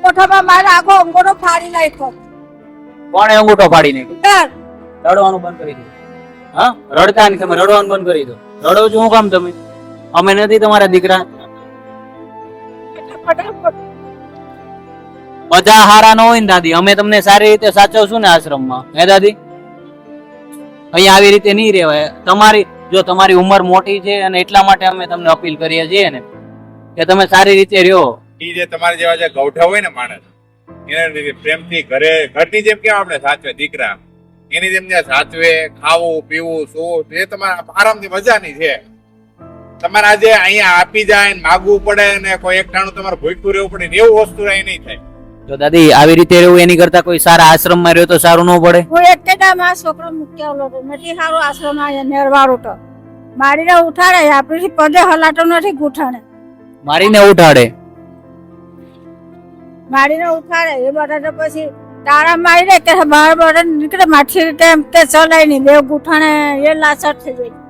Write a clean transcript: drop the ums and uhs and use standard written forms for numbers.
કોઠામાં મારા આખો અંગોઠો ફાડી નાખ્યો. કોણે અંગૂઠો ફાડી નાખ્યો? રડવાનું બંધ કરી દો. હા, રડતા ને તમે રડવાનું બંધ કરી દો. રડો છો શું કામ તમે? અમે નથી તમારા દીકરા? બધા હારા ન હોય ને દાદી, અમે તમને સારી રીતે સાચવશું ને આશ્રમમાં. હે દાદી, અહીંયા આવી રીતે નહીં રહેવાય. તમારી ઉંમર મોટી છે અને એટલા માટે અમે તમને અપીલ કરીએ છીએ ને કે તમે સારી રીતે રહ્યો. ઈ જે તમારા જેવા જે ગૌઠા હોય ને માણસ, એને પ્રેમથી ઘરની જેમ કેમ આપણે સાચવે દીકરા, એની જેમ ત્યાં સાચવે, ખાવું પીવું શું એ તમારા આરામથી મજાની છે. તમારે આજે અહીંયા આપી જાય ને માગવું પડે ને કોઈ એકટાણું તમારે ભૂખું રહેવું પડે ને એવું વસ્તુ અહીં નહીં થાય. તો દાદી આવી રીતે રહેવું એની કરતા કોઈ સારા આશ્રમમાં રહ્યો તો સારું ન પડે? હું એક મારા છોકરો મૂક્યો નથી સારું આશ્રમ નેરવાળું તો મારીને ઉઠાડે, આપણી પદે હલાતો નથી ગૂંઠાણે મારીને ઉઠાડે એ બધા તો પછી તારા મારી દે કે બાર બાર નીકળે માઠી રીતે એમ તે ચલાય નહીં, બે ગૂંઠાણે એ લાચાર થઈ જાય.